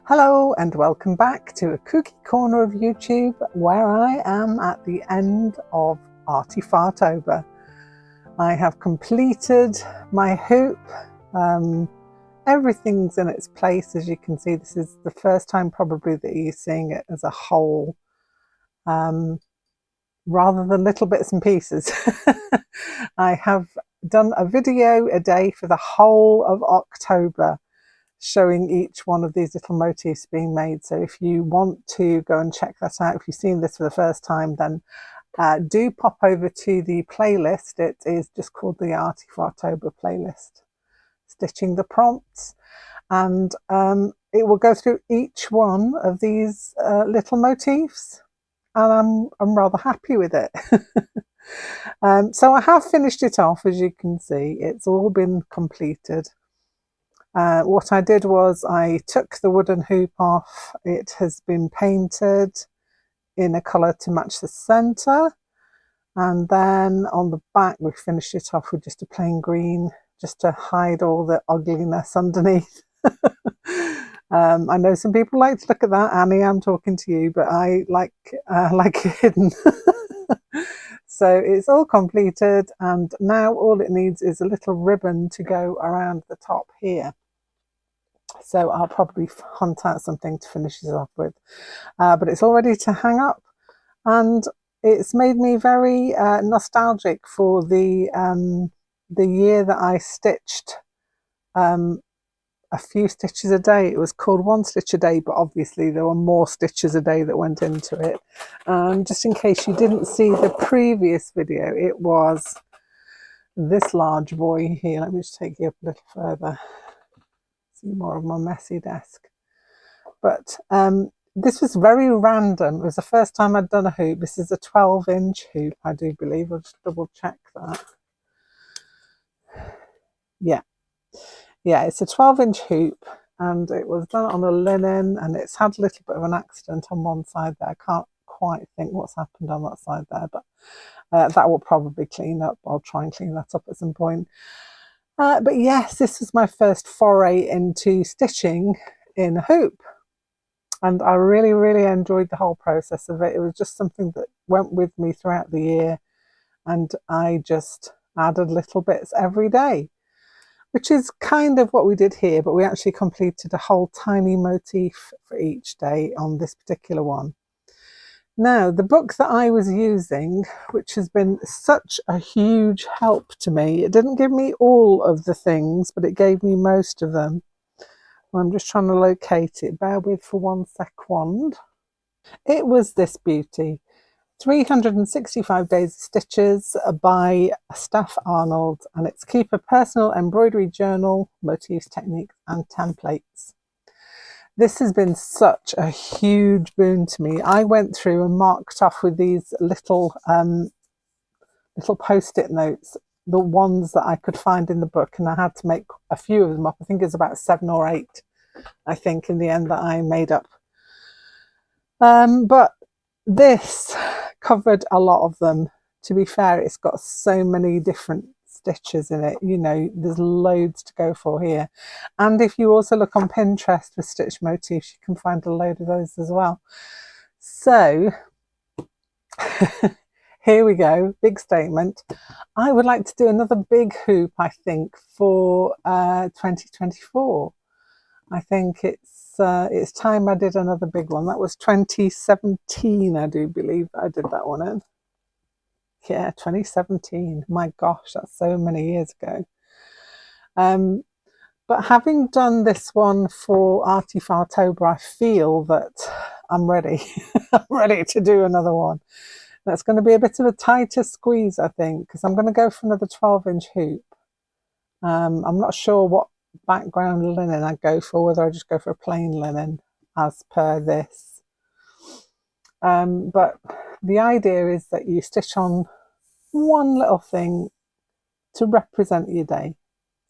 Hello and welcome back to a kooky corner of YouTube where I am at the end of ArtyFartober. I have completed my hoop. Everything's in its place. As you can see, this is the first time probably that you're seeing it as a whole rather than little bits and pieces. I have done a video a day for the whole of October, showing each one of these little motifs being made. So if you want to go and check that out, if you've seen this for the first time, then do pop over to the playlist. It is just called the ArtyFartober playlist, Stitching the Prompts, and it will go through each one of these little motifs, and I'm rather happy with it. So I have finished it off. As you can see, it's all been completed. What I did was I took the wooden hoop off. It has been painted in a colour to match the centre, and then on the back we finished it off with just a plain green, just to hide all the ugliness underneath. I know some people like to look at that. Annie, I'm talking to you, but I like it hidden. So it's all completed, and now all it needs is a little ribbon to go around the top here. So I'll probably hunt out something to finish this off with. But it's all ready to hang up, and it's made me very nostalgic for the year that I stitched a few stitches a day. It was called one stitch a day, but obviously there were more stitches a day that went into it. Just in case you didn't see the previous video, it was this large boy here. Let me just take you up a little further. See more of my messy desk. But this was very random. It was the first time I'd done a hoop. This is a 12-inch hoop, I do believe. I'll just double check that. Yeah, it's a 12-inch hoop, and it was done on a linen, and it's had a little bit of an accident on one side there. I can't quite think what's happened on that side there, but that will probably clean up. I'll try and clean that up at some point. But yes, this was my first foray into stitching in a hoop, and I really, really enjoyed the whole process of it. It was just something that went with me throughout the year, and I just added little bits every day, which is kind of what we did here, but we actually completed a whole tiny motif for each day on this particular one. Now, the book that I was using, which has been such a huge help to me, it didn't give me all of the things, but it gave me most of them. I'm just trying to locate it. Bear with for 1 second. It was this beauty. 365 Days of Stitches by Steph Arnold, and it's Keep a Personal Embroidery Journal, Motifs, Techniques and Templates. This has been such a huge boon to me. I went through and marked off with these little post-it notes the ones that I could find in the book, and I had to make a few of them up. I think it's about 7 or 8, I think, in the end that I made up. But this covered a lot of them. To be fair, it's got so many different stitches in it. You know, there's loads to go for here. And if you also look on Pinterest for stitch motifs, you can find a load of those as well. So here we go, big statement. I would like to do another big hoop, I think, for 2024. I think it's time I did another big one. That was 2017, I do believe I did that one in. Yeah, 2017. My gosh, that's so many years ago. But having done this one for ArtyFartober, I feel that I'm ready. I'm ready to do another one. That's going to be a bit of a tighter squeeze, I think, because I'm going to go for another 12-inch hoop. I'm not sure what background linen I go for, whether I just go for a plain linen as per this. But the idea is that you stitch on one little thing to represent your day.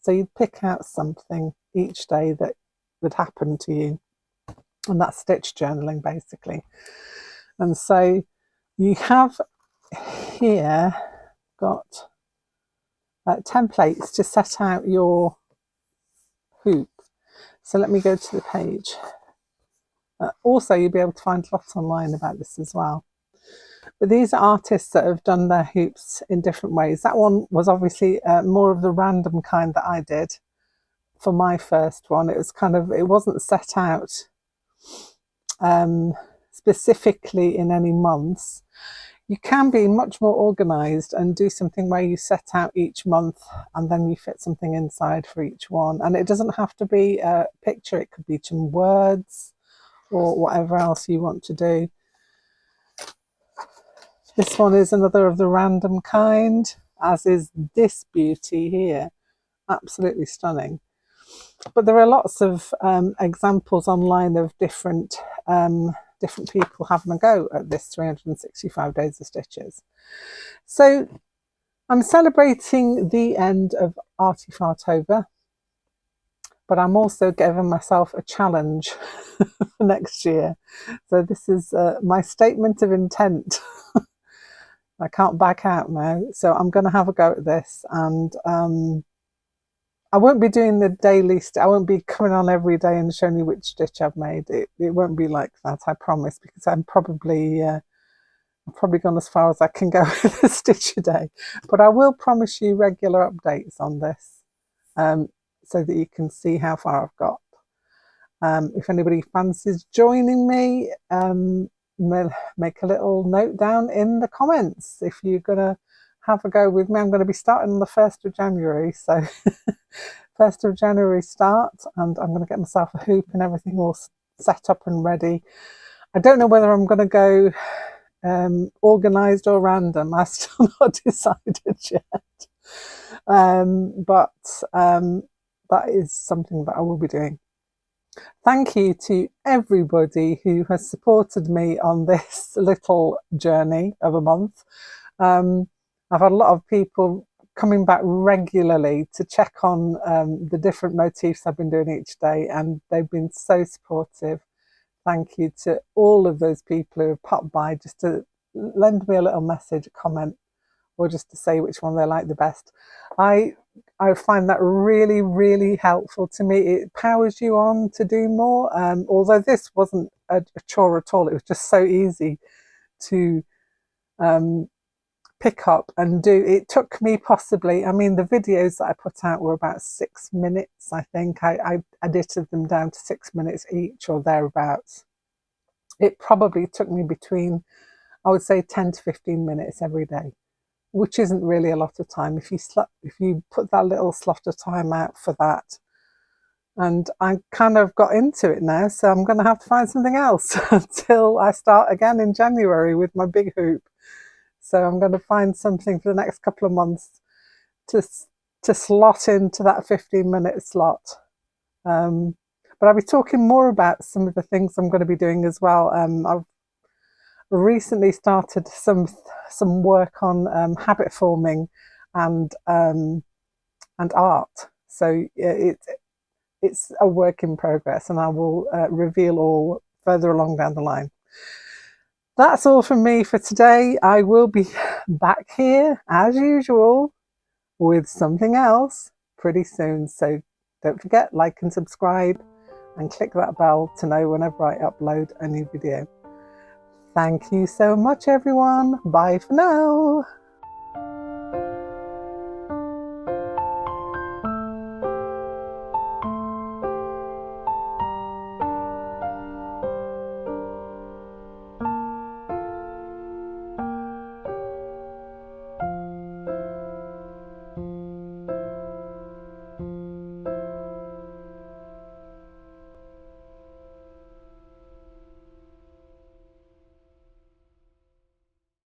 So you pick out something each day that would happen to you, and that's stitch journaling basically. And so you have here got templates to set out your hoop. So let me go to the page. Also, you'll be able to find lots online about this as well. But these are artists that have done their hoops in different ways. That one was obviously more of the random kind that I did for my first one. It was kind of, it wasn't set out specifically in any months. You can be much more organised and do something where you set out each month and then you fit something inside for each one. And it doesn't have to be a picture, it could be some words or whatever else you want to do. This one is another of the random kind, as is this beauty here. Absolutely stunning. But there are lots of examples online of different people having a go at this 365 days of stitches. So I'm celebrating the end of ArtyFartober, but I'm also giving myself a challenge for next year. So this is my statement of intent. I can't back out now, so I'm going to have a go at this, and I won't be doing the daily, I won't be coming on every day and showing you which stitch I've made. It won't be like that, I promise, because I'm probably gone as far as I can go with a stitch a day. But I will promise you regular updates on this, so that you can see how far I've got. If anybody fancies joining me, make a little note down in the comments if you're going to have a go with me. I'm going to be starting on the 1st of January, so 1st of January start, and I'm going to get myself a hoop and everything all set up and ready. I don't know whether I'm going to go organised or random. I've still not decided yet, but that is something that I will be doing. Thank you to everybody who has supported me on this little journey of a month. I've had a lot of people coming back regularly to check on the different motifs I've been doing each day, and they've been so supportive. Thank you to all of those people who have popped by just to lend me a little message, a comment, or just to say which one they like the best. I find that really, really helpful to me. It powers you on to do more. Although this wasn't a chore at all, it was just so easy to pick up and do. It took me possibly, I mean, the videos that I put out were about 6 minutes, I think. I edited them down to 6 minutes each or thereabouts. It probably took me between, I would say, 10 to 15 minutes every day, which isn't really a lot of time if you put that little slot of time out for that. And I kind of got into it now, so I'm going to have to find something else until I start again in January with my big hoop. So I'm going to find something for the next couple of months to slot into that 15-minute slot. But I'll be talking more about some of the things I'm going to be doing as well. I've recently started some work on habit forming and art. So it's a work in progress, and I will reveal all further along down the line. That's all from me for today. I will be back here as usual with something else pretty soon. So don't forget, like and subscribe and click that bell to know whenever I upload a new video. Thank you so much, everyone. Bye for now.